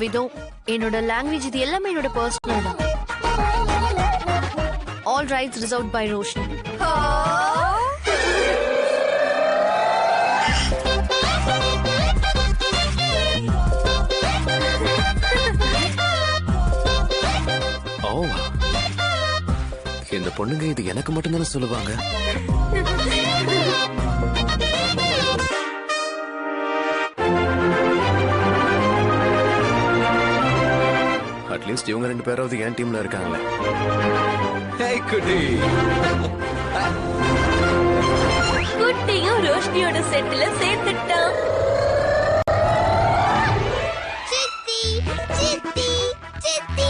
விதம், என்னோட லாங்குவேஜ், இது எல்லாமே என்னோட பர்சனல் தான். All rights reserved by Roshini. இந்த பொண்ணுங்க இது எனக்கு மட்டும்தானே சொல்லுவாங்க. அட்லீஸ்ட் இவங்க 2 பேராவது என் டீம்ல இருக்காங்களே. குட்டியும் ரோஷினியோட செட்ல சேர்த்துட்டான். சித்தி சித்தி சித்தி